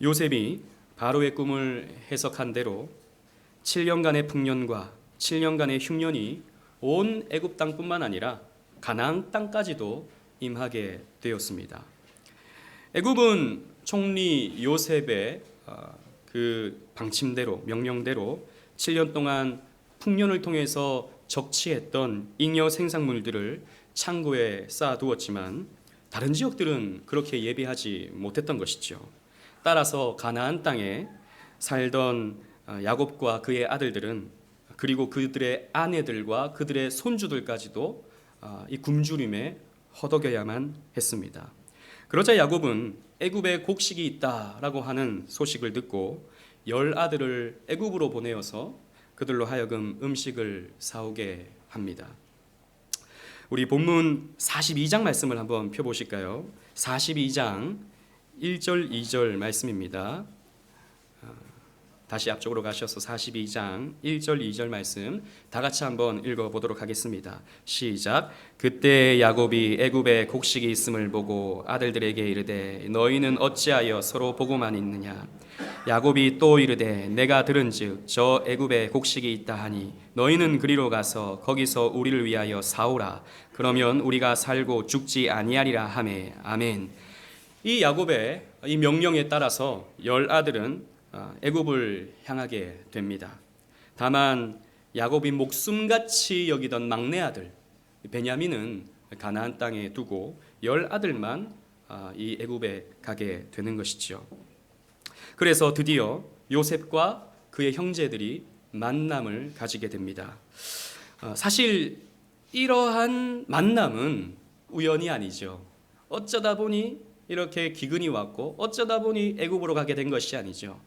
요셉이 바로의 꿈을 해석한 대로 7년간의 풍년과 7년간의 흉년이 온 애굽 땅뿐만 아니라 가나안 땅까지도 임하게 되었습니다. 애굽은 총리 요셉의 그 방침대로 명령대로 7년 동안 풍년을 통해서 적치했던 잉여 생산물들을 창고에 쌓아두었지만 다른 지역들은 그렇게 예비하지 못했던 것이죠. 따라서 가나안 땅에 살던 야곱과 그의 아들들은, 그리고 그들의 아내들과 그들의 손주들까지도 이 굶주림에 허덕여야만 했습니다. 그러자 야곱은 애굽에 곡식이 있다라고 하는 소식을 듣고 10아들을 애굽으로 보내어서 그들로 하여금 음식을 사오게 합니다. 우리 본문 42장 말씀을 한번 펴보실까요? 42장 1절 2절 말씀입니다. 다시 앞쪽으로 가셔서 42장 1절 2절 말씀 다 같이 한번 읽어보도록 하겠습니다. 시작. 그때 야곱이 애굽에 곡식이 있음을 보고 아들들에게 이르되 너희는 어찌하여 서로 보고만 있느냐. 야곱이 또 이르되 내가 들은즉 저 애굽에 곡식이 있다 하니 너희는 그리로 가서 거기서 우리를 위하여 사오라. 그러면 우리가 살고 죽지 아니하리라 하매. 아멘. 이 야곱의 이 명령에 따라서 10아들은 애굽을 향하게 됩니다. 다만 야곱이 목숨같이 여기던 막내 아들 베냐민은 가나안 땅에 두고 10아들만 이 애굽에 가게 되는 것이죠. 그래서 드디어 요셉과 그의 형제들이 만남을 가지게 됩니다. 사실 이러한 만남은 우연이 아니죠. 어쩌다 보니 이렇게 기근이 왔고 어쩌다 보니 애굽으로 가게 된 것이 아니죠.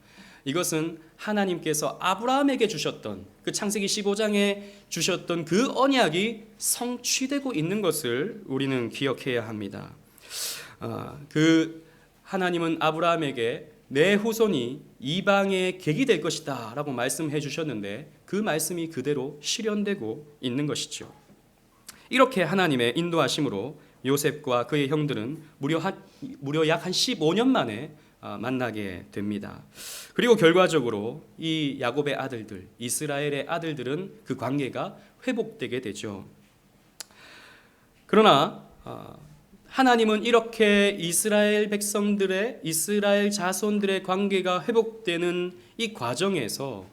이것은 하나님께서 아브라함에게 주셨던 그 창세기 15장에 주셨던 그 언약이 성취되고 있는 것을 우리는 기억해야 합니다. 그 하나님은 아브라함에게 내 후손이 이방의 객이 될 것이다 라고 말씀해 주셨는데 그 말씀이 그대로 실현되고 있는 것이죠. 이렇게 하나님의 인도하심으로 요셉과 그의 형들은 무려 약 한 15년 만에 만나게 됩니다. 그리고 결과적으로 이 야곱의 아들들, 이스라엘의 아들들은 그 관계가 회복되게 되죠. 그러나 하나님은 이렇게 이스라엘 백성들의, 이스라엘 자손들의 관계가 회복되는 이 과정에서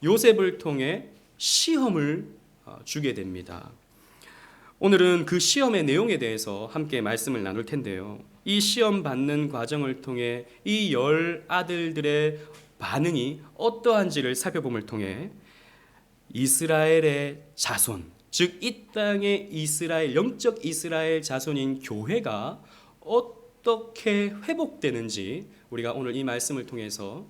요셉을 통해 시험을 주게 됩니다. 오늘은 그 시험의 내용에 대해서 함께 말씀을 나눌 텐데요. 이 시험 받는 과정을 통해 이 10아들들의 반응이 어떠한지를 살펴봄을 통해 이스라엘의 자손, 즉 이 땅의 이스라엘, 영적 이스라엘 자손인 교회가 어떻게 회복되는지 우리가 오늘 이 말씀을 통해서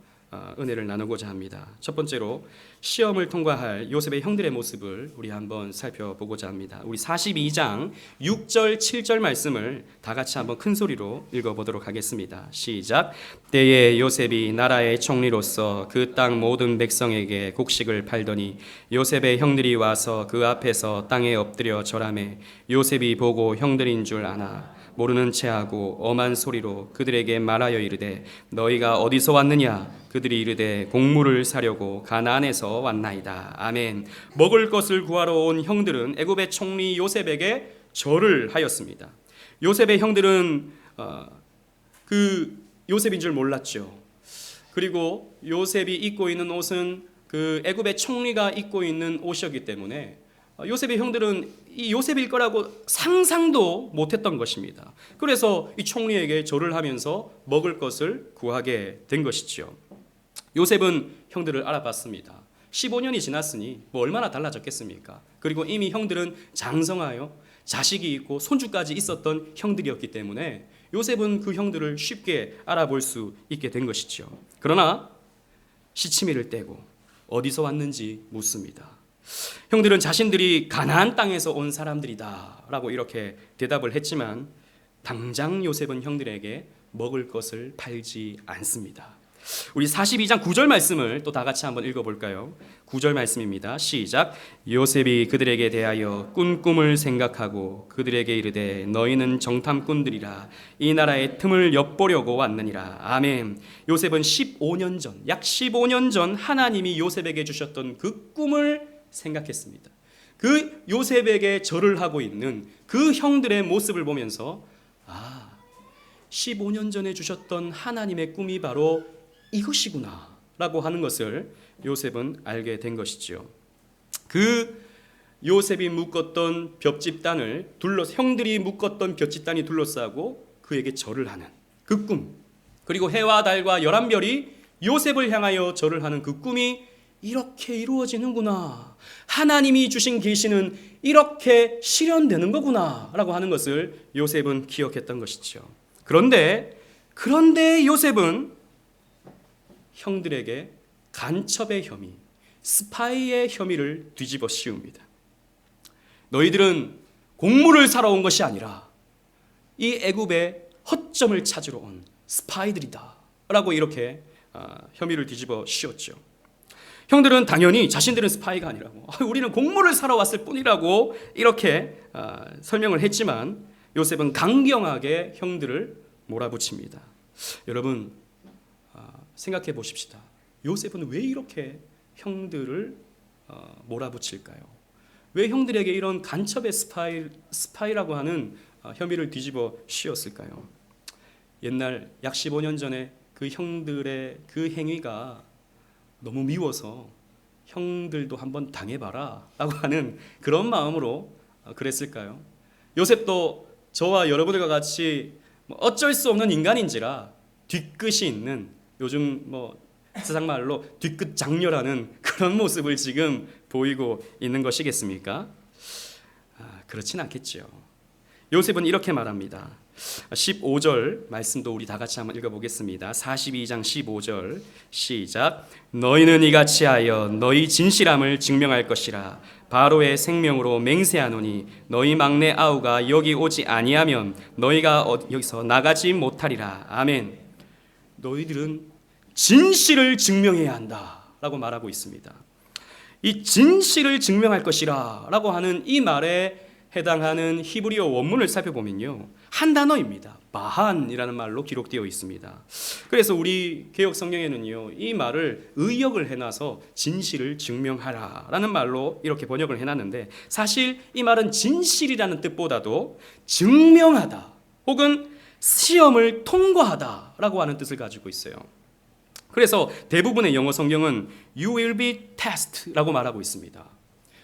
은혜를 나누고자 합니다. 첫 번째로 시험을 통과할 요셉의 형들의 모습을 우리 한번 살펴보고자 합니다. 우리 42장 6절 7절 말씀을 다 같이 한번 큰 소리로 읽어보도록 하겠습니다. 시작. 때에 요셉이 나라의 총리로서 그 땅 모든 백성에게 곡식을 팔더니 요셉의 형들이 와서 그 앞에서 땅에 엎드려 절하매 요셉이 보고 형들인 줄 아나 모르는 체하고 엄한 소리로 그들에게 말하여 이르되 너희가 어디서 왔느냐. 그들이 이르되 곡물을 사려고 가나안에서 왔나이다. 아멘. 먹을 것을 구하러 온 형들은 애굽의 총리 요셉에게 절을 하였습니다. 요셉의 형들은 그 요셉인 줄 몰랐죠. 그리고 요셉이 입고 있는 옷은 그 애굽의 총리가 입고 있는 옷이었기 때문에 요셉의 형들은 이 요셉일 거라고 상상도 못했던 것입니다. 그래서 이 총리에게 절을 하면서 먹을 것을 구하게 된 것이죠. 요셉은 형들을 알아봤습니다. 15년이 지났으니 뭐 얼마나 달라졌겠습니까? 그리고 이미 형들은 장성하여 자식이 있고 손주까지 있었던 형들이었기 때문에 요셉은 그 형들을 쉽게 알아볼 수 있게 된 것이죠. 그러나 시치미를 떼고 어디서 왔는지 묻습니다. 형들은 자신들이 가나안 땅에서 온 사람들이다 라고 이렇게 대답을 했지만 당장 요셉은 형들에게 먹을 것을 팔지 않습니다. 우리 42장 9절 말씀을 또 다 같이 한번 읽어볼까요? 9절 말씀입니다. 시작. 요셉이 그들에게 대하여 꾼 꿈을 생각하고 그들에게 이르되 너희는 정탐꾼들이라 이 나라의 틈을 엿보려고 왔느니라. 아멘. 요셉은 15년 전, 약 15년 전 하나님이 요셉에게 주셨던 그 꿈을 생각했습니다. 그 요셉에게 절을 하고 있는 그 형들의 모습을 보면서 15년 전에 주셨던 하나님의 꿈이 바로 이것이구나 라고 하는 것을 요셉은 알게 된 것이죠. 그 요셉이 묶었던 볏집단을 형들이 묶었던 볏집단이 둘러싸고 그에게 절을 하는 그 꿈, 그리고 해와 달과 11별이 요셉을 향하여 절을 하는 그 꿈이 이렇게 이루어지는구나, 하나님이 주신 계시는 이렇게 실현되는 거구나 라고 하는 것을 요셉은 기억했던 것이죠. 그런데 요셉은 형들에게 간첩의 혐의, 스파이의 혐의를 뒤집어 씌웁니다. 너희들은 곡물을 사러 온 것이 아니라 이 애굽의 허점을 찾으러 온 스파이들이다 라고 이렇게 혐의를 뒤집어 씌웠죠. 형들은 당연히 자신들은 스파이가 아니라고, 우리는 곡물을 사러 왔을 뿐이라고 이렇게 설명을 했지만 요셉은 강경하게 형들을 몰아붙입니다. 여러분 생각해 보십시다. 요셉은 왜 이렇게 형들을 몰아붙일까요? 왜 형들에게 이런 간첩의 스파이라고 하는 혐의를 뒤집어 씌웠을까요? 옛날 약 15년 전에 그 형들의 그 행위가 너무 미워서 형들도 한번 당해봐라 라고 하는 그런 마음으로 그랬을까요? 요셉도 저와 여러분들과 같이 어쩔 수 없는 인간인지라 뒤끝이 있는, 요즘 세상 말로 뒤끝 장녀라는 그런 모습을 지금 보이고 있는 것이겠습니까? 그렇진 않겠죠. 요셉은 이렇게 말합니다. 15절 말씀도 우리 다 같이 한번 읽어보겠습니다. 42장 15절 시작. 너희는 이같이 하여 너희 진실함을 증명할 것이라. 바로의 생명으로 맹세하노니 너희 막내 아우가 여기 오지 아니하면 너희가 여기서 나가지 못하리라. 아멘. 너희들은 진실을 증명해야 한다 라고 말하고 있습니다. 이 진실을 증명할 것이라 라고 하는 이 말에 해당하는 히브리어 원문을 살펴보면요, 한 단어입니다. 바한이라는 말로 기록되어 있습니다. 그래서 우리 개역 성경에는요, 이 말을 의역을 해놔서 진실을 증명하라 라는 말로 이렇게 번역을 해놨는데, 사실 이 말은 진실이라는 뜻보다도 증명하다 혹은 시험을 통과하다 라고 하는 뜻을 가지고 있어요. 그래서 대부분의 영어 성경은 You will be tested 라고 말하고 있습니다.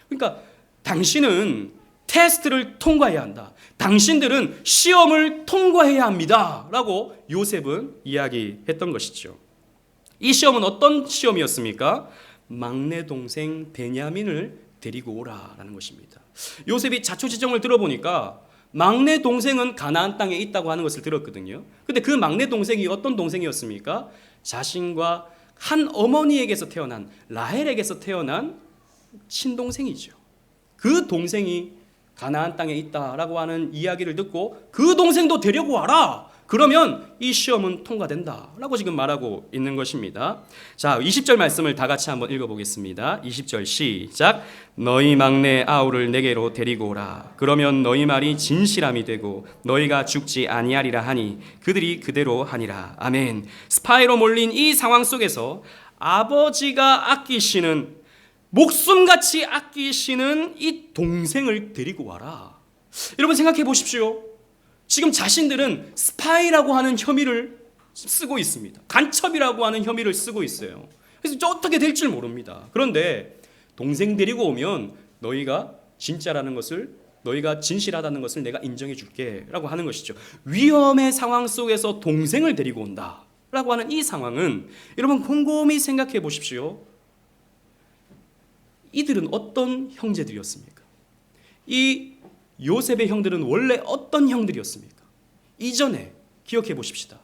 그러니까 당신은 테스트를 통과해야 한다, 당신들은 시험을 통과해야 합니다 라고 요셉은 이야기했던 것이죠. 이 시험은 어떤 시험이었습니까? 막내 동생 베냐민을 데리고 오라 라는 것입니다. 요셉이 자초지종을 들어보니까 막내 동생은 가나안 땅에 있다고 하는 것을 들었거든요. 근데 그 막내 동생이 어떤 동생이었습니까? 자신과 한 어머니에게서 태어난, 라헬에게서 태어난 친동생이죠. 그 동생이 가나안 땅에 있다라고 하는 이야기를 듣고 그 동생도 데리고 와라, 그러면 이 시험은 통과된다 라고 지금 말하고 있는 것입니다. 자, 20절 말씀을 다 같이 한번 읽어보겠습니다. 20절 시작. 너희 막내 아우를 내게로 데리고 오라. 그러면 너희 말이 진실함이 되고 너희가 죽지 아니하리라 하니 그들이 그대로 하니라. 아멘. 스파이로 몰린 이 상황 속에서 아버지가 아끼시는, 목숨같이 아끼시는 이 동생을 데리고 와라. 여러분 생각해 보십시오. 지금 자신들은 스파이라고 하는 혐의를 쓰고 있습니다. 간첩이라고 하는 혐의를 쓰고 있어요. 그래서 어떻게 될 줄 모릅니다. 그런데 동생 데리고 오면 너희가 진짜라는 것을, 너희가 진실하다는 것을 내가 인정해 줄게 라고 하는 것이죠. 위험의 상황 속에서 동생을 데리고 온다 라고 하는 이 상황은, 여러분 곰곰이 생각해 보십시오. 이들은 어떤 형제들이었습니까? 이 요셉의 형들은 원래 어떤 형들이었습니까? 이전에 기억해 보십시다.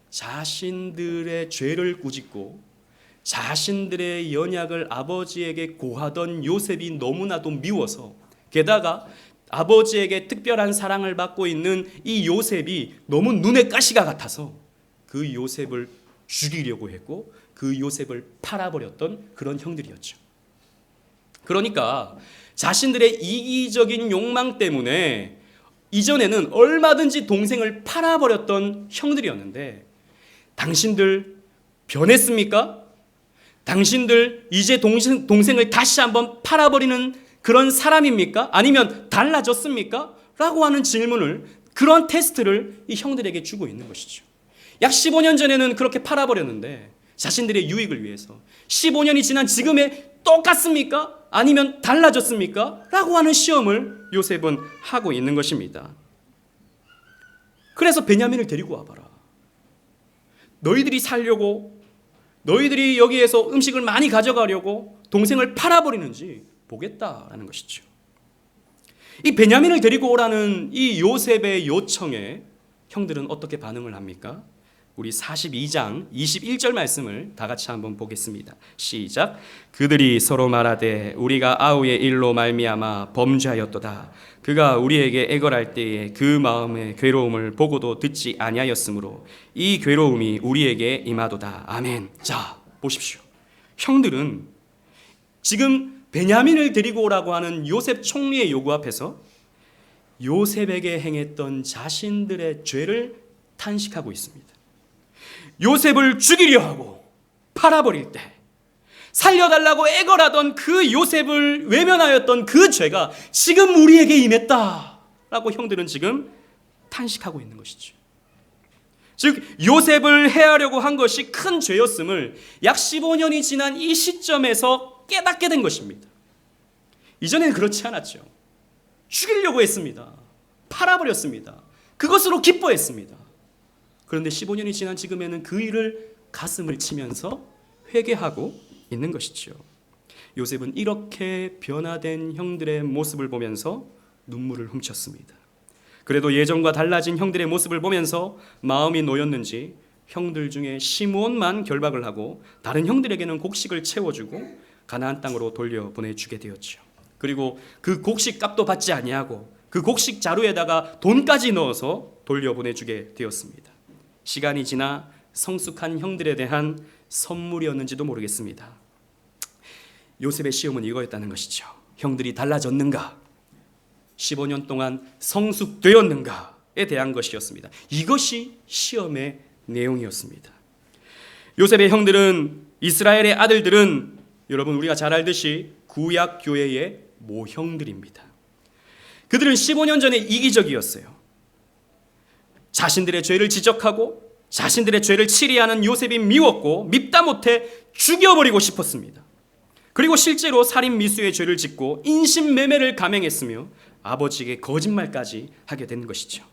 자신들의 죄를 꾸짖고 자신들의 연약을 아버지에게 고하던 요셉이 너무나도 미워서, 게다가 아버지에게 특별한 사랑을 받고 있는 이 요셉이 너무 눈에 가시가 같아서 그 요셉을 죽이려고 했고 그 요셉을 팔아버렸던 그런 형들이었죠. 그러니까 자신들의 이기적인 욕망 때문에 이전에는 얼마든지 동생을 팔아버렸던 형들이었는데, 당신들 변했습니까? 당신들 이제 동생을 다시 한번 팔아버리는 그런 사람입니까? 아니면 달라졌습니까? 라고 하는 질문을, 그런 테스트를 이 형들에게 주고 있는 것이죠. 약 15년 전에는 그렇게 팔아버렸는데 자신들의 유익을 위해서 15년이 지난 지금에 똑같습니까? 아니면 달라졌습니까? 라고 하는 시험을 요셉은 하고 있는 것입니다. 그래서 베냐민을 데리고 와봐라. 너희들이 살려고, 너희들이 여기에서 음식을 많이 가져가려고 동생을 팔아버리는지 보겠다라는 것이죠. 이 베냐민을 데리고 오라는 이 요셉의 요청에 형들은 어떻게 반응을 합니까? 우리 42장 21절 말씀을 다 같이 한번 보겠습니다. 시작. 그들이 서로 말하되 우리가 아우의 일로 말미암아 범죄하였도다. 그가 우리에게 애걸할 때에 그 마음의 괴로움을 보고도 듣지 아니하였으므로 이 괴로움이 우리에게 임하도다. 아멘. 자, 보십시오. 형들은 지금 베냐민을 데리고 오라고 하는 요셉 총리의 요구 앞에서 요셉에게 행했던 자신들의 죄를 탄식하고 있습니다. 요셉을 죽이려 하고 팔아버릴 때 살려달라고 애걸하던 그 요셉을 외면하였던 그 죄가 지금 우리에게 임했다라고 형들은 지금 탄식하고 있는 것이죠. 즉 요셉을 해하려고 한 것이 큰 죄였음을 약 15년이 지난 이 시점에서 깨닫게 된 것입니다. 이전에는 그렇지 않았죠. 죽이려고 했습니다. 팔아버렸습니다. 그것으로 기뻐했습니다. 그런데 15년이 지난 지금에는 그 일을 가슴을 치면서 회개하고 있는 것이죠. 요셉은 이렇게 변화된 형들의 모습을 보면서 눈물을 훔쳤습니다. 그래도 예전과 달라진 형들의 모습을 보면서 마음이 놓였는지 형들 중에 시므온만 결박을 하고 다른 형들에게는 곡식을 채워주고 가나안 땅으로 돌려보내주게 되었죠. 그리고 그 곡식 값도 받지 아니하고 그 곡식 자루에다가 돈까지 넣어서 돌려보내주게 되었습니다. 시간이 지나 성숙한 형들에 대한 선물이었는지도 모르겠습니다. 요셉의 시험은 이거였다는 것이죠. 형들이 달라졌는가? 15년 동안 성숙되었는가에 대한 것이었습니다. 이것이 시험의 내용이었습니다. 요셉의 형들은, 이스라엘의 아들들은 여러분 우리가 잘 알듯이 구약 교회의 모형들입니다. 그들은 15년 전에 이기적이었어요. 자신들의 죄를 지적하고 자신들의 죄를 치리하는 요셉이 미웠고 밉다 못해 죽여버리고 싶었습니다. 그리고 실제로 살인 미수의 죄를 짓고 인신매매를 감행했으며 아버지에게 거짓말까지 하게 된 것이죠.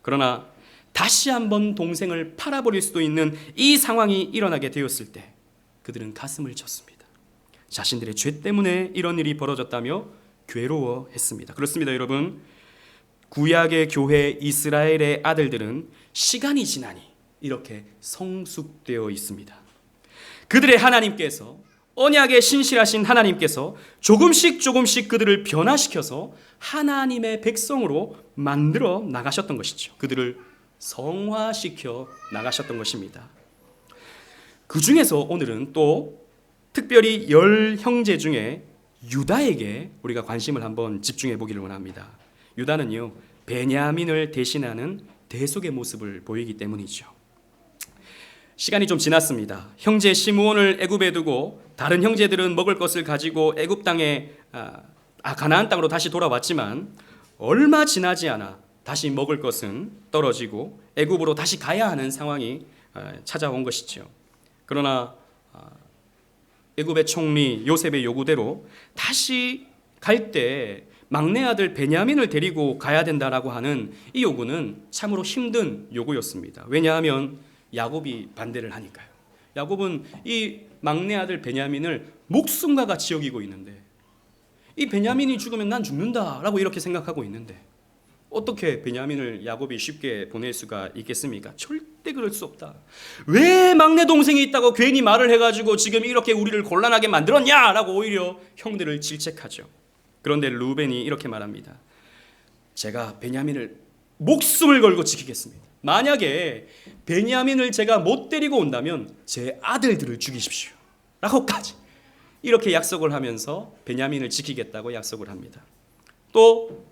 그러나 다시 한번 동생을 팔아버릴 수도 있는 이 상황이 일어나게 되었을 때 그들은 가슴을 쳤습니다. 자신들의 죄 때문에 이런 일이 벌어졌다며 괴로워했습니다. 그렇습니다, 여러분. 구약의 교회 이스라엘의 아들들은 시간이 지나니 이렇게 성숙되어 있습니다. 그들의 하나님께서, 언약의 신실하신 하나님께서 조금씩 그들을 변화시켜서 하나님의 백성으로 만들어 나가셨던 것이죠. 그들을 성화시켜 나가셨던 것입니다. 그 중에서 오늘은 또 특별히 10형제 중에 유다에게 우리가 관심을 한번 집중해 보기를 원합니다. 유다는요, 베냐민을 대신하는 대속의 모습을 보이기 때문이죠. 시간이 좀 지났습니다. 형제 시므온을 애굽에 두고 다른 형제들은 먹을 것을 가지고 애굽 땅에 가나안 땅으로 다시 돌아왔지만 얼마 지나지 않아 다시 먹을 것은 떨어지고 애굽으로 다시 가야 하는 상황이 찾아온 것이죠. 그러나 애굽의 총리 요셉의 요구대로 다시 갈 때 막내 아들 베냐민을 데리고 가야 된다라고 하는 이 요구는 참으로 힘든 요구였습니다. 왜냐하면 야곱이 반대를 하니까요. 야곱은 이 막내 아들 베냐민을 목숨과 같이 여기고 있는데, 이 베냐민이 죽으면 난 죽는다라고 이렇게 생각하고 있는데 어떻게 베냐민을 야곱이 쉽게 보낼 수가 있겠습니까? 절대 그럴 수 없다. 왜 막내 동생이 있다고 괜히 말을 해가지고 지금 이렇게 우리를 곤란하게 만들었냐라고 오히려 형들을 질책하죠. 그런데 루벤이 이렇게 말합니다. 제가 베냐민을 목숨을 걸고 지키겠습니다. 만약에 베냐민을 제가 못 데리고 온다면 제 아들들을 죽이십시오 라고까지 이렇게 약속을 하면서 베냐민을 지키겠다고 약속을 합니다. 또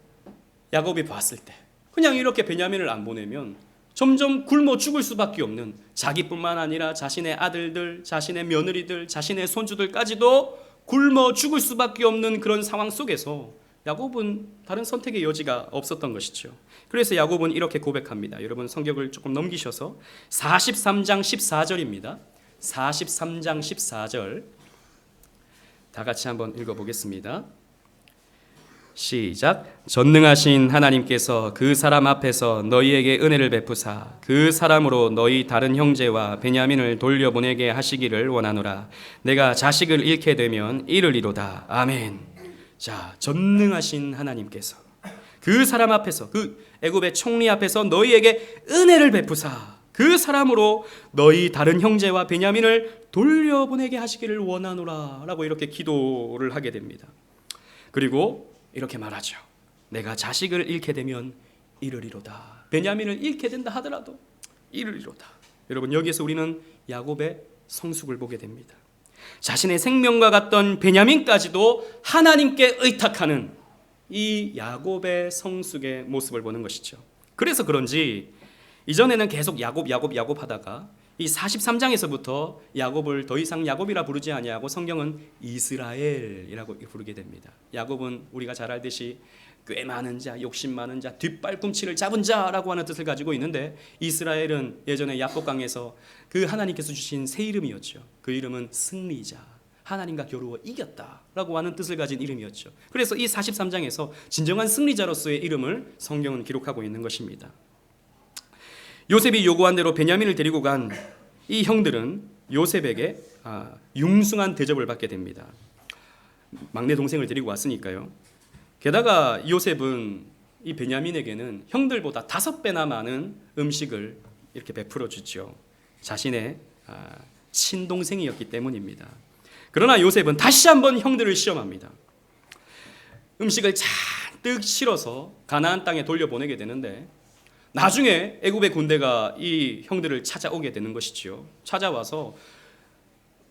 야곱이 봤을 때 그냥 이렇게 베냐민을 안 보내면 점점 굶어 죽을 수밖에 없는, 자기뿐만 아니라 자신의 아들들, 자신의 며느리들, 자신의 손주들까지도 굶어 죽을 수밖에 없는 그런 상황 속에서 야곱은 다른 선택의 여지가 없었던 것이죠. 그래서 야곱은 이렇게 고백합니다. 여러분 성경을 조금 넘기셔서 43장 14절입니다. 43장 14절 다 같이 한번 읽어보겠습니다. 시작. 전능하신 하나님께서 그 사람 앞에서 너희에게 은혜를 베푸사 그 사람으로 너희 다른 형제와 베냐민을 돌려보내게 하시기를 원하노라. 내가 자식을 잃게 되면 이르리로다. 아멘. 자, 전능하신 하나님께서 그 사람 앞에서, 그 애굽의 총리 앞에서 너희에게 은혜를 베푸사 그 사람으로 너희 다른 형제와 베냐민을 돌려보내게 하시기를 원하노라 라고 이렇게 기도를 하게 됩니다. 그리고 이렇게 말하죠. 내가 자식을 잃게 되면 이르리로다. 베냐민을 잃게 된다 하더라도 이르리로다. 여러분 여기에서 우리는 야곱의 성숙을 보게 됩니다. 자신의 생명과 같던 베냐민까지도 하나님께 의탁하는 이 야곱의 성숙의 모습을 보는 것이죠. 그래서 그런지 이전에는 계속 야곱 하다가 이 43장에서부터 야곱을 더 이상 야곱이라 부르지 아니하고 성경은 이스라엘이라고 부르게 됩니다. 야곱은 우리가 잘 알듯이 꽤 많은 자, 욕심 많은 자, 뒷발꿈치를 잡은 자라고 하는 뜻을 가지고 있는데, 이스라엘은 예전에 야복강에서 그 하나님께서 주신 새 이름이었죠. 그 이름은 승리자, 하나님과 겨루어 이겼다라고 하는 뜻을 가진 이름이었죠. 그래서 이 43장에서 진정한 승리자로서의 이름을 성경은 기록하고 있는 것입니다. 요셉이 요구한 대로 베냐민을 데리고 간 이 형들은 요셉에게 융숭한 대접을 받게 됩니다. 막내 동생을 데리고 왔으니까요. 게다가 요셉은 이 베냐민에게는 형들보다 5배나 많은 음식을 이렇게 베풀어 주죠. 자신의 친동생이었기 때문입니다. 그러나 요셉은 다시 한번 형들을 시험합니다. 음식을 잔뜩 실어서 가나안 땅에 돌려보내게 되는데, 나중에 애굽의 군대가 이 형들을 찾아오게 되는 것이지요. 찾아와서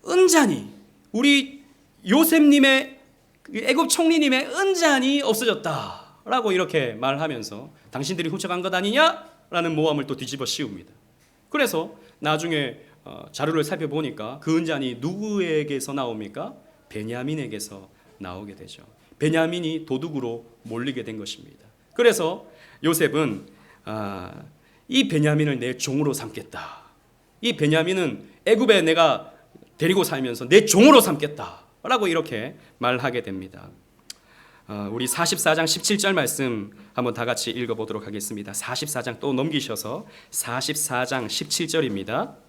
은잔이, 우리 요셉님의, 애굽 총리님의 은잔이 없어졌다라고 이렇게 말하면서 당신들이 훔쳐간 것 아니냐라는 모함을 또 뒤집어 씌웁니다. 그래서 나중에 자료를 살펴보니까 그 은잔이 누구에게서 나옵니까? 베냐민에게서 나오게 되죠. 베냐민이 도둑으로 몰리게 된 것입니다. 그래서 요셉은 이 베냐민을 내 종으로 삼겠다. 이 베냐민은 애굽에 내가 데리고 살면서 내 종으로 삼겠다라고 이렇게 말하게 됩니다. 우리 44장 17절 말씀 한번 다 같이 읽어보도록 하겠습니다. 44장 또 넘기셔서 44장 17절입니다.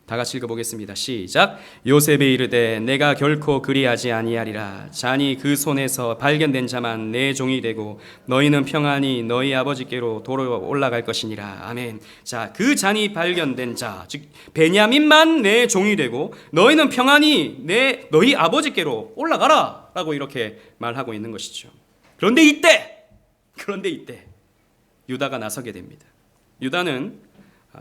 다 같이 읽어보겠습니다. 시작. 요셉이 이르되 내가 결코 그리하지 아니하리라. 잔이 그 손에서 발견된 자만 내 종이 되고 너희는 평안히 너희 아버지께로 돌아 올라갈 것이니라. 아멘. 자, 그 잔이 발견된 자, 즉 베냐민만 내 종이 되고 너희는 평안히 너희 아버지께로 올라가라 라고 이렇게 말하고 있는 것이죠. 그런데 이때 유다가 나서게 됩니다. 유다는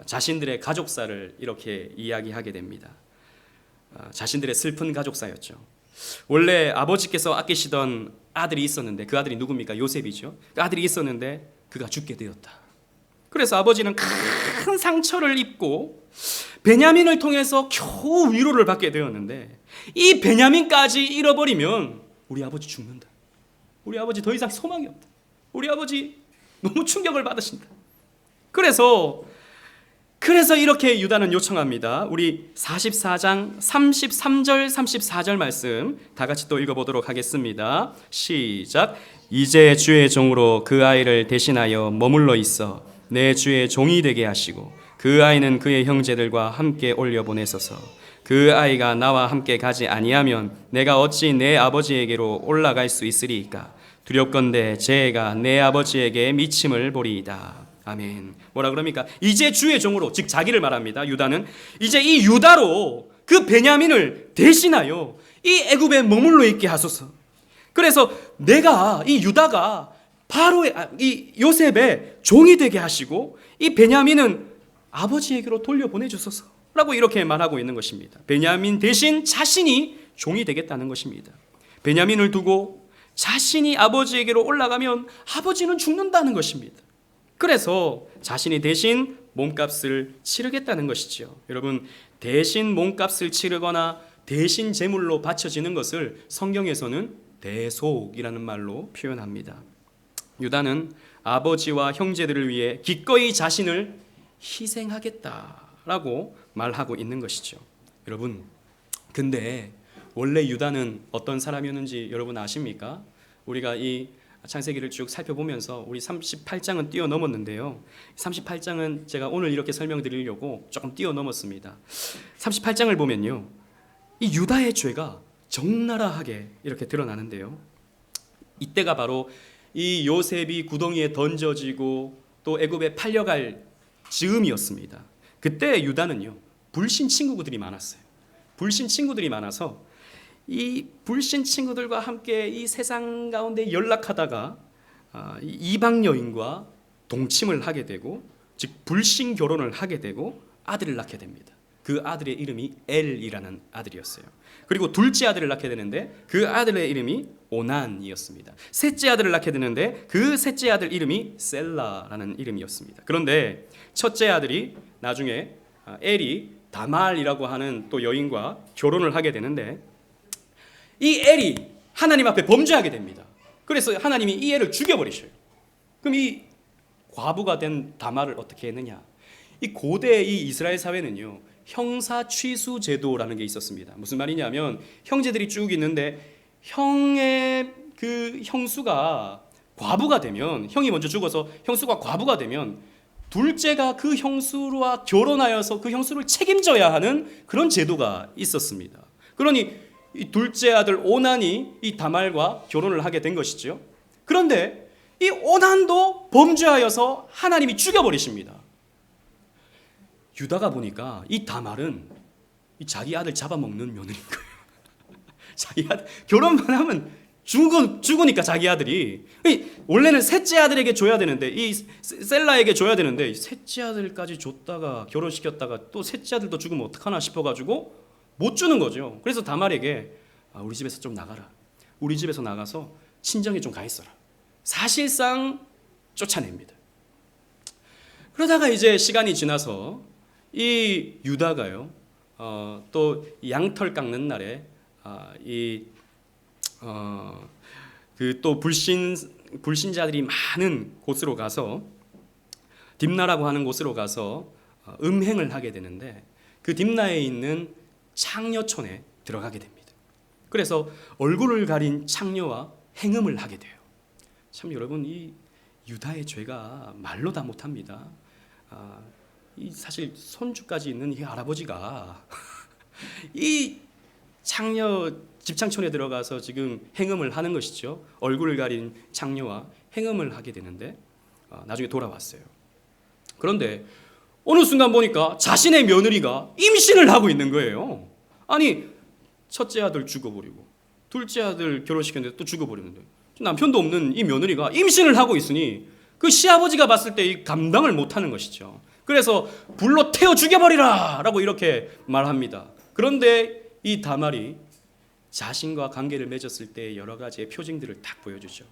자신들의 가족사를 이렇게 이야기하게 됩니다. 자신들의 슬픈 가족사였죠. 원래 아버지께서 아끼시던 아들이 있었는데, 그 아들이 누굽니까? 요셉이죠. 그 아들이 있었는데 그가 죽게 되었다. 그래서 아버지는 큰 상처를 입고 베냐민을 통해서 겨우 위로를 받게 되었는데, 이 베냐민까지 잃어버리면 우리 아버지 죽는다. 우리 아버지 더 이상 소망이 없다. 우리 아버지 너무 충격을 받으신다. 그래서 이렇게 유다는 요청합니다. 우리 44장 33절 34절 말씀 다 같이 또 읽어보도록 하겠습니다. 시작. 이제 주의 종으로 그 아이를 대신하여 머물러 있어 내 주의 종이 되게 하시고 그 아이는 그의 형제들과 함께 올려보내소서. 그 아이가 나와 함께 가지 아니하면 내가 어찌 내 아버지에게로 올라갈 수 있으리이까. 두렵건대 제 애가 내 아버지에게 미침을 보리이다. 아멘. 뭐라 그럽니까? 이제 주의 종으로, 즉 자기를 말합니다. 유다는 이제 이 유다로 그 베냐민을 대신하여 이 애굽에 머물러 있게 하소서. 그래서 이 유다가 바로의 이 요셉의 종이 되게 하시고 이 베냐민은 아버지에게로 돌려보내 주소서라고 이렇게 말하고 있는 것입니다. 베냐민 대신 자신이 종이 되겠다는 것입니다. 베냐민을 두고 자신이 아버지에게로 올라가면 아버지는 죽는다는 것입니다. 그래서 자신이 대신 몸값을 치르겠다는 것이죠. 여러분, 대신 몸값을 치르거나 대신 제물로 바쳐지는 것을 성경에서는 대속이라는 말로 표현합니다. 유다는 아버지와 형제들을 위해 기꺼이 자신을 희생하겠다라고 말하고 있는 것이죠. 여러분, 근데 원래 유다는 어떤 사람이었는지 여러분 아십니까? 우리가 이 창세기를 쭉 살펴보면서 우리 38장은 뛰어넘었는데요. 38장은 제가 오늘 이렇게 설명드리려고 조금 뛰어넘었습니다. 38장을 보면요, 이 유다의 죄가 적나라하게 이렇게 드러나는데요. 이때가 바로 이 요셉이 구덩이에 던져지고 또 애굽에 팔려갈 즈음이었습니다. 그때 유다는요, 불신 친구들이 많았어요. 불신 친구들이 많아서 이 불신 친구들과 함께 이 세상 가운데 연락하다가 이방 여인과 동침을 하게 되고, 즉 불신 결혼을 하게 되고 아들을 낳게 됩니다. 그 아들의 이름이 엘이라는 아들이었어요. 그리고 둘째 아들을 낳게 되는데 그 아들의 이름이 오난이었습니다. 셋째 아들을 낳게 되는데 그 셋째 아들 이름이 셀라라는 이름이었습니다. 그런데 첫째 아들이 나중에 엘이 다말이라고 하는 또 여인과 결혼을 하게 되는데, 이 엘이 하나님 앞에 범죄하게 됩니다. 그래서 하나님이 이 엘을 죽여버리셔요. 그럼 이 과부가 된 다말을 어떻게 했느냐? 이 고대 이 이스라엘 사회는요, 형사 취수 제도라는 게 있었습니다. 무슨 말이냐면 형제들이 쭉 있는데 형의 그 형수가 과부가 되면, 형이 먼저 죽어서 형수가 과부가 되면 둘째가 그 형수와 결혼하여서 그 형수를 책임져야 하는 그런 제도가 있었습니다. 그러니 이 둘째 아들 오난이 이 다말과 결혼을 하게 된 것이죠. 그런데 이 오난도 범죄하여서 하나님이 죽여버리십니다. 유다가 보니까 이 다말은 자기 아들 잡아먹는 며느리인 거예요. 자기 아들 결혼만 하면 죽으니까 자기 아들이, 원래는 셋째 아들에게 줘야 되는데, 이 셀라에게 줘야 되는데 셋째 아들까지 줬다가 결혼시켰다가 또 셋째 아들도 죽으면 어떡하나 싶어가지고 못 주는 거죠. 그래서 다말에게 우리 집에서 좀 나가라. 우리 집에서 나가서 친정에 좀 가 있어라. 사실상 쫓아냅니다. 그러다가 이제 시간이 지나서 이 유다가요, 또 양털 깎는 날에 그 또 불신자들이 많은 곳으로 가서, 딥나라고 하는 곳으로 가서 음행을 하게 되는데, 그 딥나에 있는 창녀촌에 들어가게 됩니다. 그래서 얼굴을 가린 창녀와 행음을 하게 돼요. 참 여러분, 이 유다의 죄가 말로 다 못합니다. 이 사실 손주까지 있는 이 할아버지가 이 창녀 집창촌에 들어가서 지금 행음을 하는 것이죠. 얼굴을 가린 창녀와 행음을 하게 되는데 나중에 돌아왔어요. 그런데 어느 순간 보니까 자신의 며느리가 임신을 하고 있는 거예요. 아니, 첫째 아들 죽어버리고 둘째 아들 결혼시켰는데 또 죽어버리는데 남편도 없는 이 며느리가 임신을 하고 있으니 그 시아버지가 봤을 때 이 감당을 못하는 것이죠. 그래서 불로 태워 죽여버리라 라고 이렇게 말합니다. 그런데 이 다말이 자신과 관계를 맺었을 때 여러 가지의 표징들을 딱 보여주죠.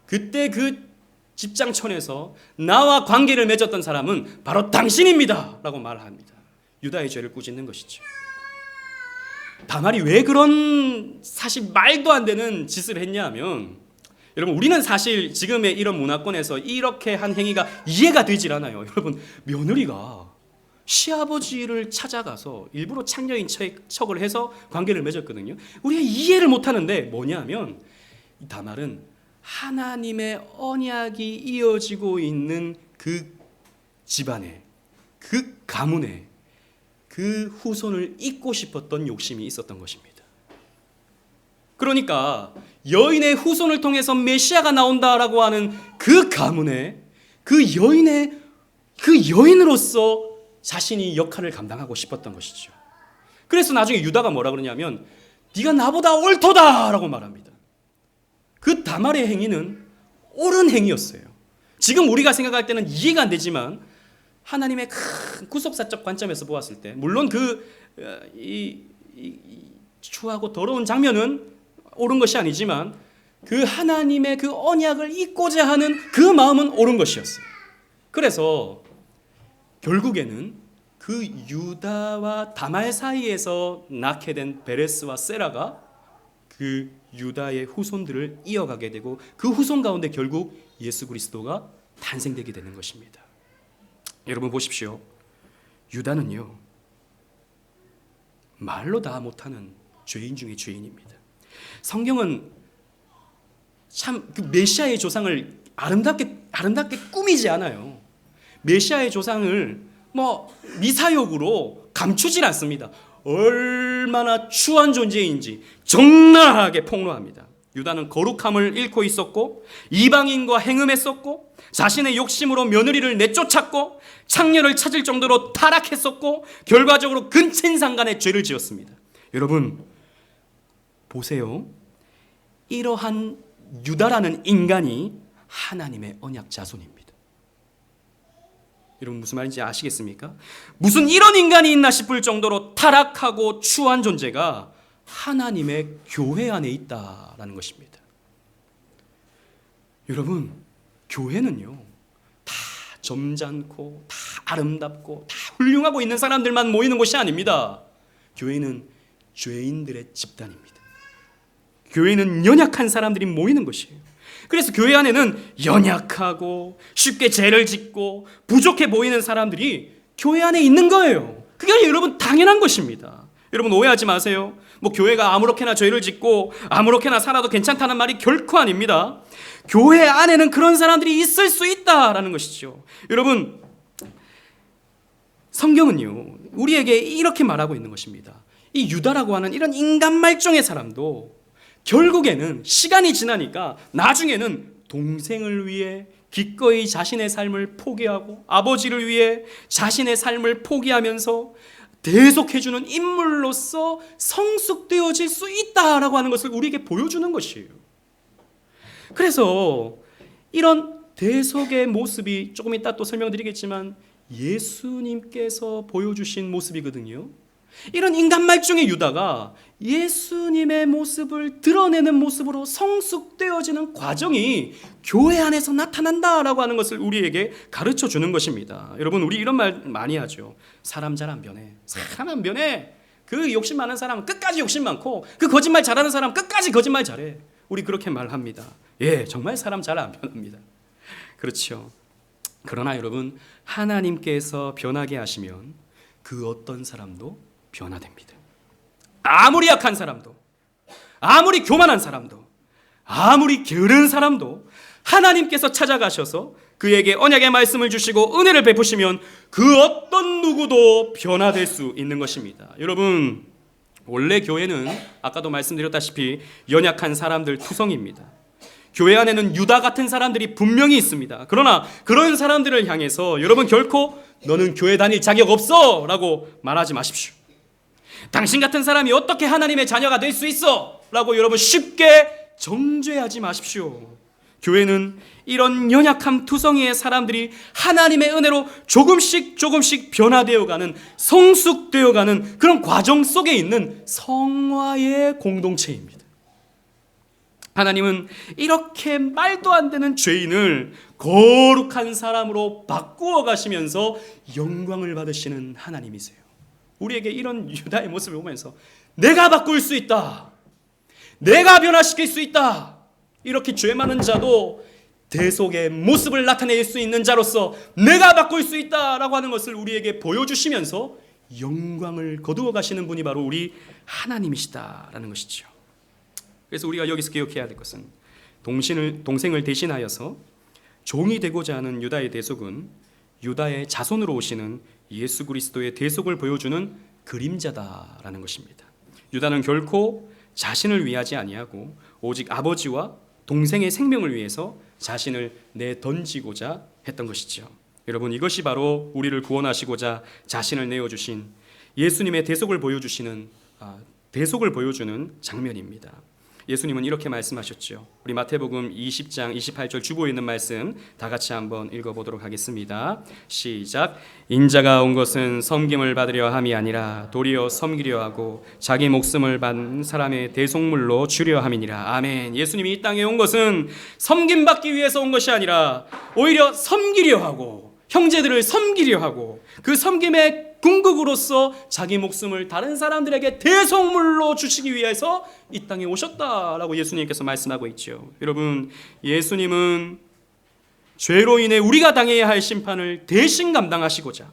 그때 그 집장촌에서 나와 관계를 맺었던 사람은 바로 당신입니다 라고 말합니다. 유다의 죄를 꾸짖는 것이죠. 다말이 왜 그런 사실 말도 안 되는 짓을 했냐면, 여러분, 우리는 사실 지금의 이런 문화권에서 이렇게 한 행위가 이해가 되질 않아요. 여러분, 며느리가 시아버지를 찾아가서 일부러 창녀인 척을 해서 관계를 맺었거든요. 우리가 이해를 못하는데 뭐냐면, 이 다말은 하나님의 언약이 이어지고 있는 그 집안에, 그 가문에 그 후손을 잇고 싶었던 욕심이 있었던 것입니다. 그러니까 여인의 후손을 통해서 메시아가 나온다라고 하는 그 가문에 그 여인으로서 자신이 역할을 감당하고 싶었던 것이죠. 그래서 나중에 유다가 뭐라 그러냐면 네가 나보다 옳도다라고 말합니다. 그 다말의 행위는 옳은 행위였어요. 지금 우리가 생각할 때는 이해가 안 되지만 하나님의 큰 구속사적 관점에서 보았을 때 물론 추하고 더러운 장면은 옳은 것이 아니지만 그 하나님의 그 언약을 잇고자 하는 그 마음은 옳은 것이었어요. 그래서 결국에는 그 유다와 다말 사이에서 낳게 된 베레스와 세라가 그 유다의 후손들을 이어가게 되고 그 후손 가운데 결국 예수 그리스도가 탄생되게 되는 것입니다. 여러분 보십시오. 유다는요, 말로 다 못하는 죄인 중에 죄인입니다. 성경은 참 그 메시아의 조상을 아름답게 꾸미지 않아요. 메시아의 조상을 미사역으로 감추질 않습니다. 얼마나 추한 존재인지 적나라하게 폭로합니다. 유다는 거룩함을 잃고 있었고 이방인과 행음했었고 자신의 욕심으로 며느리를 내쫓았고 창녀를 찾을 정도로 타락했었고 결과적으로 근친상간의 죄를 지었습니다. 여러분 보세요. 이러한 유다라는 인간이 하나님의 언약 자손입니다. 여러분 무슨 말인지 아시겠습니까? 무슨 이런 인간이 있나 싶을 정도로 타락하고 추한 존재가 하나님의 교회 안에 있다라는 것입니다. 여러분 교회는요 다 점잖고 다 아름답고 다 훌륭하고 있는 사람들만 모이는 곳이 아닙니다. 교회는 죄인들의 집단입니다. 교회는 연약한 사람들이 모이는 것이에요. 그래서 교회 안에는 연약하고 쉽게 죄를 짓고 부족해 보이는 사람들이 교회 안에 있는 거예요. 그게 여러분 당연한 것입니다. 여러분 오해하지 마세요. 교회가 아무렇게나 죄를 짓고 아무렇게나 살아도 괜찮다는 말이 결코 아닙니다. 교회 안에는 그런 사람들이 있을 수 있다라는 것이죠. 여러분 성경은요 우리에게 이렇게 말하고 있는 것입니다. 이 유다라고 하는 이런 인간 말종의 사람도 결국에는 시간이 지나니까 나중에는 동생을 위해 기꺼이 자신의 삶을 포기하고 아버지를 위해 자신의 삶을 포기하면서 대속해주는 인물로서 성숙되어질 수 있다라고 하는 것을 우리에게 보여주는 것이에요. 그래서 이런 대속의 모습이 조금 이따 또 설명드리겠지만 예수님께서 보여주신 모습이거든요. 이런 인간 말종의 유다가 예수님의 모습을 드러내는 모습으로 성숙되어지는 과정이 교회 안에서 나타난다라고 하는 것을 우리에게 가르쳐 주는 것입니다. 여러분 우리 이런 말 많이 하죠. 사람 잘 안 변해. 사람 안 변해. 그 욕심 많은 사람은 끝까지 욕심 많고 그 거짓말 잘하는 사람은 끝까지 거짓말 잘해. 우리 그렇게 말합니다. 예, 정말 사람 잘 안 변합니다. 그렇죠. 그러나 여러분 하나님께서 변하게 하시면 그 어떤 사람도 변화됩니다. 아무리 약한 사람도 아무리 교만한 사람도 아무리 게으른 사람도 하나님께서 찾아가셔서 그에게 언약의 말씀을 주시고 은혜를 베푸시면 그 어떤 누구도 변화될 수 있는 것입니다. 여러분 원래 교회는 아까도 말씀드렸다시피 연약한 사람들 투성입니다. 교회 안에는 유다 같은 사람들이 분명히 있습니다. 그러나 그런 사람들을 향해서 여러분 결코 너는 교회 다닐 자격 없어 라고 말하지 마십시오. 당신 같은 사람이 어떻게 하나님의 자녀가 될 수 있어? 라고 여러분 쉽게 정죄하지 마십시오. 교회는 이런 연약함 투성이의 사람들이 하나님의 은혜로 조금씩 변화되어가는 성숙되어가는 그런 과정 속에 있는 성화의 공동체입니다. 하나님은 이렇게 말도 안 되는 죄인을 거룩한 사람으로 바꾸어 가시면서 영광을 받으시는 하나님이세요. 우리에게 이런 유다의 모습을 보면서 내가 바꿀 수 있다, 내가 변화시킬 수 있다, 이렇게 죄 많은 자도 대속의 모습을 나타낼 수 있는 자로서 내가 바꿀 수 있다라고 하는 것을 우리에게 보여주시면서 영광을 거두어 가시는 분이 바로 우리 하나님이시다라는 것이죠. 그래서 우리가 여기서 기억해야 될 것은 동생을 대신하여서 종이 되고자 하는 유다의 대속은 유다의 자손으로 오시는 예수 그리스도의 대속을 보여주는 그림자다라는 것입니다. 유다는 결코 자신을 위하지 아니하고 오직 아버지와 동생의 생명을 위해서 자신을 내던지고자 했던 것이죠. 여러분 이것이 바로 우리를 구원하시고자 자신을 내어주신 예수님의 대속을 보여주는 장면입니다. 예수님은 이렇게 말씀하셨죠. 우리 마태복음 20장 28절 주보에 있는 말씀 다 같이 한번 읽어보도록 하겠습니다. 시작. 인자가 온 것은 섬김을 받으려 함이 아니라 도리어 섬기려 하고 자기 목숨을 받는 사람의 대속물로 주려 함이니라. 아멘. 예수님이 이 땅에 온 것은 섬김받기 위해서 온 것이 아니라 오히려 섬기려 하고 형제들을 섬기려 하고 그 섬김의 궁극으로서 자기 목숨을 다른 사람들에게 대속물로 주시기 위해서 이 땅에 오셨다라고 예수님께서 말씀하고 있죠. 여러분, 예수님은 죄로 인해 우리가 당해야 할 심판을 대신 감당하시고자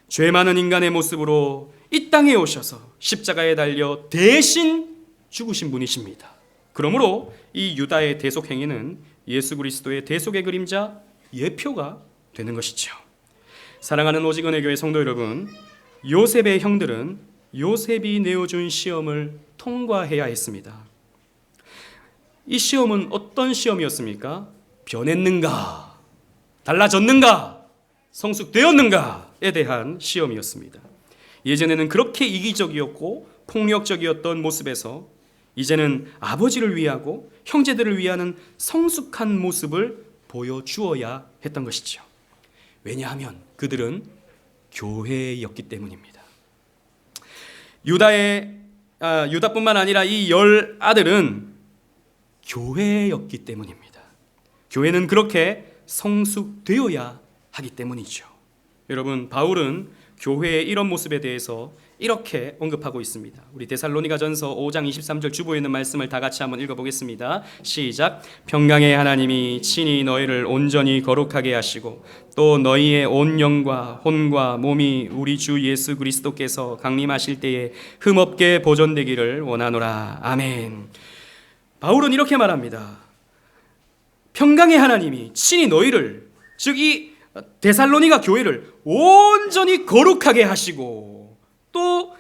죄 많은 인간의 모습으로 이 땅에 오셔서 십자가에 달려 대신 죽으신 분이십니다. 그러므로 이 유다의 대속 행위는 예수 그리스도의 대속의 그림자 예표가 되는 것이죠. 사랑하는 오직은혜 교회 성도 여러분, 요셉의 형들은 요셉이 내어준 시험을 통과해야 했습니다. 이 시험은 어떤 시험이었습니까? 변했는가? 달라졌는가? 성숙되었는가에 대한 시험이었습니다. 예전에는 그렇게 이기적이었고 폭력적이었던 모습에서 이제는 아버지를 위하고 형제들을 위하는 성숙한 모습을 보여주어야 했던 것이죠. 왜냐하면 그들은 교회였기 때문입니다. 유다뿐만 아니라 이 10 아들은 교회였기 때문입니다. 교회는 그렇게 성숙되어야 하기 때문이죠. 여러분, 바울은 교회의 이런 모습에 대해서 이렇게 언급하고 있습니다. 우리 데살로니가전서 5장 23절 주보에 있는 말씀을 다 같이 한번 읽어보겠습니다. 시작. 평강의 하나님이 친히 너희를 온전히 거룩하게 하시고 또 너희의 온 영과 혼과 몸이 우리 주 예수 그리스도께서 강림하실 때에 흠없게 보존되기를 원하노라. 아멘. 바울은 이렇게 말합니다. 평강의 하나님이 친히 너희를, 즉 이 데살로니가 교회를 온전히 거룩하게 하시고 또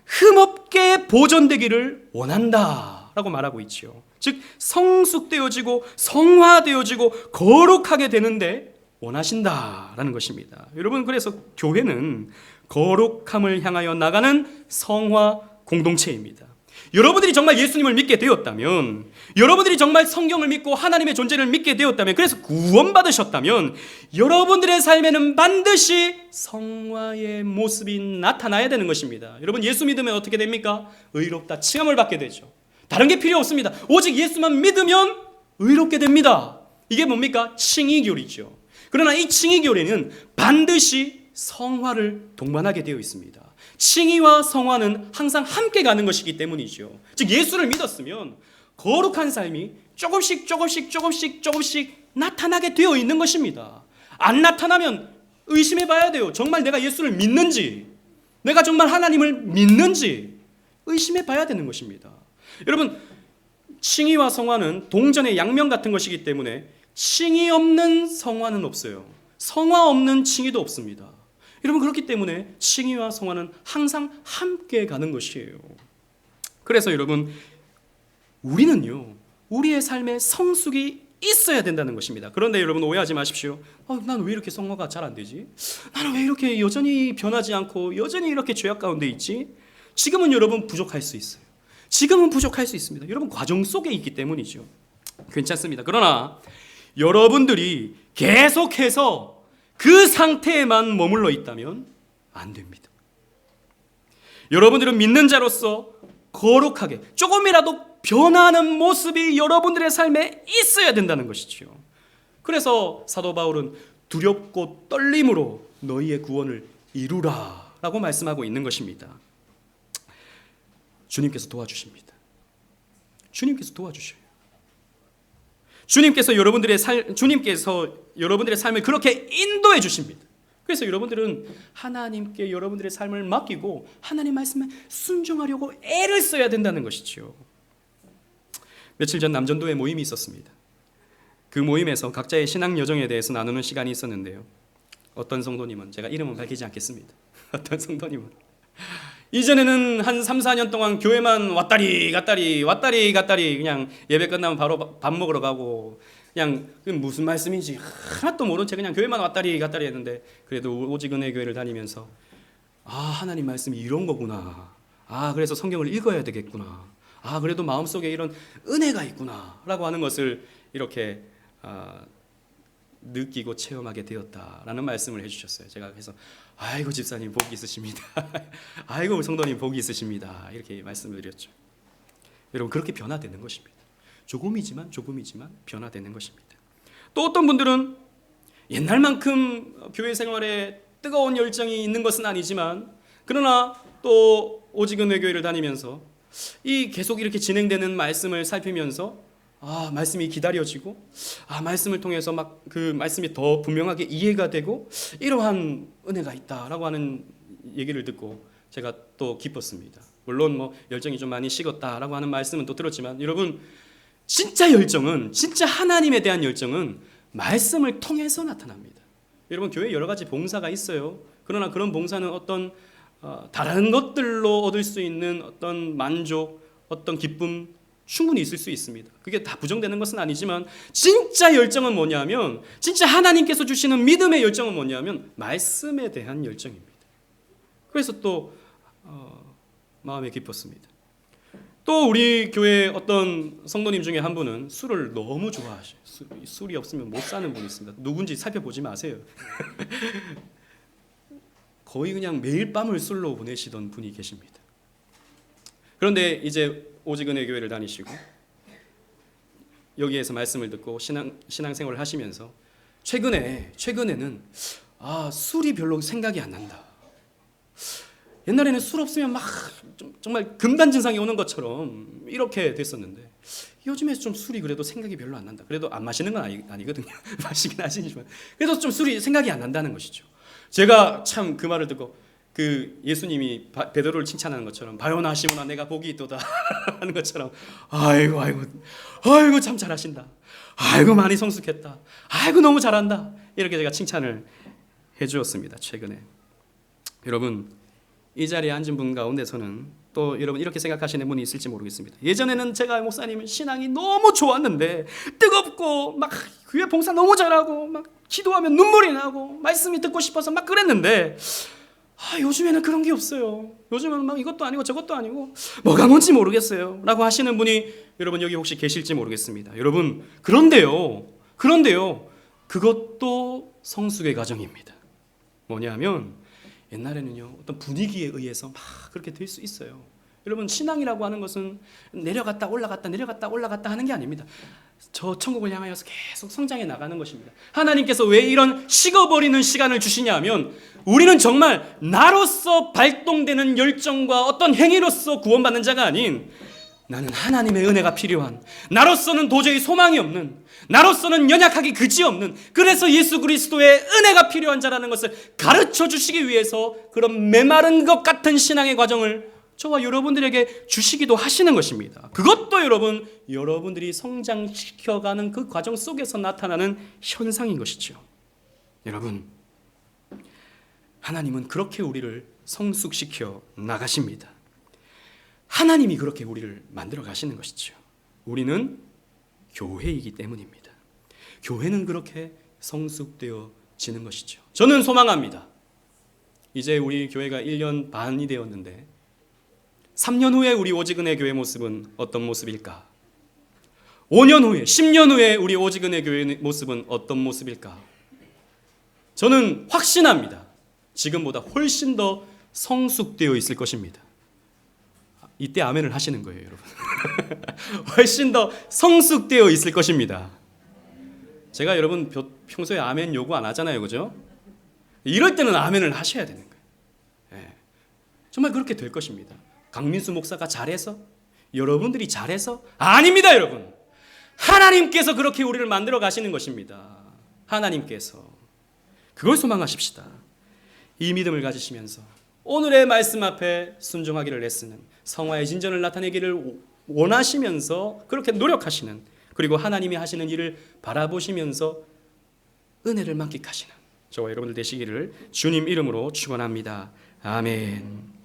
흠없게 보존되기를 원한다라고 말하고 있죠. 즉 성숙되어지고 성화되어지고 거룩하게 되는데 원하신다라는 것입니다. 여러분, 그래서 교회는 거룩함을 향하여 나가는 성화 공동체입니다. 여러분들이 정말 예수님을 믿게 되었다면, 여러분들이 정말 성경을 믿고 하나님의 존재를 믿게 되었다면, 그래서 구원받으셨다면 여러분들의 삶에는 반드시 성화의 모습이 나타나야 되는 것입니다. 여러분, 예수 믿으면 어떻게 됩니까? 의롭다 칭함을 받게 되죠. 다른 게 필요 없습니다. 오직 예수만 믿으면 의롭게 됩니다. 이게 뭡니까? 칭의교리죠. 그러나 이 칭의교리는 반드시 성화를 동반하게 되어 있습니다. 칭의와 성화는 항상 함께 가는 것이기 때문이죠. 즉 예수를 믿었으면 거룩한 삶이 조금씩 나타나게 되어 있는 것입니다. 안 나타나면 의심해 봐야 돼요. 정말 내가 예수를 믿는지, 내가 정말 하나님을 믿는지 의심해 봐야 되는 것입니다. 여러분, 칭의와 성화는 동전의 양면 같은 것이기 때문에 칭의 없는 성화는 없어요. 성화 없는 칭의도 없습니다. 여러분, 그렇기 때문에 칭의와 성화는 항상 함께 가는 것이에요. 그래서 여러분, 우리는요, 우리의 삶에 성숙이 있어야 된다는 것입니다. 그런데 여러분, 오해하지 마십시오. 난 왜 이렇게 성화가 잘 안 되지? 나는 왜 이렇게 여전히 변하지 않고 여전히 이렇게 죄악 가운데 있지? 지금은 여러분 부족할 수 있어요. 지금은 부족할 수 있습니다. 여러분, 과정 속에 있기 때문이죠. 괜찮습니다. 그러나 여러분들이 계속해서 그 상태에만 머물러 있다면 안 됩니다. 여러분들은 믿는 자로서 거룩하게 조금이라도 변하는 모습이 여러분들의 삶에 있어야 된다는 것이죠. 그래서 사도 바울은 두렵고 떨림으로 너희의 구원을 이루라 라고 말씀하고 있는 것입니다. 주님께서 도와주십니다. 주님께서 도와주셔요. 주님께서 여러분들의 삶을 그렇게 인도해 주십니다. 그래서 여러분들은 하나님께 여러분들의 삶을 맡기고 하나님 말씀에 순종하려고 애를 써야 된다는 것이죠. 며칠 전 남전도에 모임이 있었습니다. 그 모임에서 각자의 신앙 여정에 대해서 나누는 시간이 있었는데요. 어떤 성도님은, 제가 이름은 밝히지 않겠습니다. 어떤 성도님은 이전에는 한 3, 4년 동안 교회만 왔다리 갔다리 그냥 예배 끝나면 바로 밥 먹으러 가고 그냥 무슨 말씀인지 하나도 모른 채 그냥 교회만 왔다리 갔다리 했는데, 그래도 오직 은혜 교회를 다니면서 하나님 말씀이 이런 거구나. 그래서 성경을 읽어야 되겠구나. 그래도 마음속에 이런 은혜가 있구나라고 하는 것을 이렇게 느끼고 체험하게 되었다라는 말씀을 해주셨어요. 제가 그래서 아이고 집사님 복이 있으십니다. 아이고 성도님 복이 있으십니다. 이렇게 말씀을 드렸죠. 여러분 그렇게 변화되는 것입니다. 조금이지만 변화되는 것입니다. 또 어떤 분들은 옛날만큼 교회 생활에 뜨거운 열정이 있는 것은 아니지만 그러나 또 오직 은혜 교회를 다니면서 이 계속 이렇게 진행되는 말씀을 살피면서 말씀이 기다려지고 말씀을 통해서 막 그 말씀이 더 분명하게 이해가 되고 이러한 은혜가 있다라고 하는 얘기를 듣고 제가 또 기뻤습니다. 물론 뭐 열정이 좀 많이 식었다라고 하는 말씀은 또 들었지만 여러분 진짜 열정은 진짜 하나님에 대한 열정은 말씀을 통해서 나타납니다. 여러분 교회에 여러 가지 봉사가 있어요. 그러나 그런 봉사는 어떤 다른 것들로 얻을 수 있는 어떤 만족, 어떤 기쁨 충분히 있을 수 있습니다. 그게 다 부정되는 것은 아니지만 진짜 열정은 뭐냐면 진짜 하나님께서 주시는 믿음의 열정은 뭐냐면 말씀에 대한 열정입니다. 그래서 또 마음에 기뻤습니다. 또 우리 교회 어떤 성도님 중에 한 분은 술을 너무 좋아하셔요. 술이 없으면 못 사는 분이 있습니다. 누군지 살펴보지 마세요. 거의 그냥 매일 밤을 술로 보내시던 분이 계십니다. 그런데 이제 오직 은혜 교회를 다니시고 여기에서 말씀을 듣고 신앙생활을 하시면서 최근에는 술이 별로 생각이 안 난다. 옛날에는 술 없으면 막 정말 금단증상이 오는 것처럼 이렇게 됐었는데 요즘에 좀 술이 그래도 생각이 별로 안 난다. 그래도 안 마시는 건 아니거든요. 마시긴 하시지만 그래도 좀 술이 생각이 안 난다는 것이죠. 제가 참 그 말을 듣고 그 예수님이 베드로를 칭찬하는 것처럼 바요나 시몬아 내가 복이 있도다 하는 것처럼 아이고 참 잘하신다. 아이고 많이 성숙했다. 아이고 너무 잘한다. 이렇게 제가 칭찬을 해주었습니다. 최근에 여러분 이 자리에 앉은 분 가운데서는 또 여러분 이렇게 생각하시는 분이 있을지 모르겠습니다. 예전에는 제가 목사님 신앙이 너무 좋았는데 뜨겁고 막 교회 봉사 너무 잘하고 막 기도하면 눈물이 나고 말씀이 듣고 싶어서 막 그랬는데 요즘에는 그런 게 없어요. 요즘은 막 이것도 아니고 저것도 아니고 뭐가 뭔지 모르겠어요 라고 하시는 분이 여러분 여기 혹시 계실지 모르겠습니다. 여러분 그런데요 그것도 성숙의 과정입니다. 뭐냐면 옛날에는요 어떤 분위기에 의해서 막 그렇게 될 수 있어요. 여러분 신앙이라고 하는 것은 내려갔다 올라갔다 하는 게 아닙니다. 저 천국을 향하여서 계속 성장해 나가는 것입니다. 하나님께서 왜 이런 식어버리는 시간을 주시냐면 우리는 정말 나로서 발동되는 열정과 어떤 행위로서 구원받는 자가 아닌 나는 하나님의 은혜가 필요한, 나로서는 도저히 소망이 없는, 나로서는 연약하기 그지없는, 그래서 예수 그리스도의 은혜가 필요한 자라는 것을 가르쳐 주시기 위해서 그런 메마른 것 같은 신앙의 과정을 저와 여러분들에게 주시기도 하시는 것입니다. 그것도 여러분들이 성장시켜가는 그 과정 속에서 나타나는 현상인 것이죠. 여러분, 하나님은 그렇게 우리를 성숙시켜 나가십니다. 하나님이 그렇게 우리를 만들어 가시는 것이죠. 우리는 교회이기 때문입니다. 교회는 그렇게 성숙되어지는 것이죠. 저는 소망합니다. 이제 우리 교회가 1년 반이 되었는데 3년 후에 우리 오직은혜 교회 모습은 어떤 모습일까? 5년 후에, 10년 후에 우리 오직은혜 교회 모습은 어떤 모습일까? 저는 확신합니다. 지금보다 훨씬 더 성숙되어 있을 것입니다. 이때 아멘을 하시는 거예요, 여러분. 훨씬 더 성숙되어 있을 것입니다. 제가 여러분 평소에 아멘 요구 안 하잖아요, 그죠? 이럴 때는 아멘을 하셔야 되는 거예요. 네. 정말 그렇게 될 것입니다. 강민수 목사가 잘해서? 여러분들이 잘해서? 아닙니다, 여러분. 하나님께서 그렇게 우리를 만들어 가시는 것입니다. 하나님께서. 그걸 소망하십시다. 이 믿음을 가지시면서 오늘의 말씀 앞에 순종하기를 애쓰는, 성화의 진전을 나타내기를 원하시면서 그렇게 노력하시는, 그리고 하나님이 하시는 일을 바라보시면서 은혜를 만끽하시는 저와 여러분들 되시기를 주님 이름으로 축원합니다. 아멘.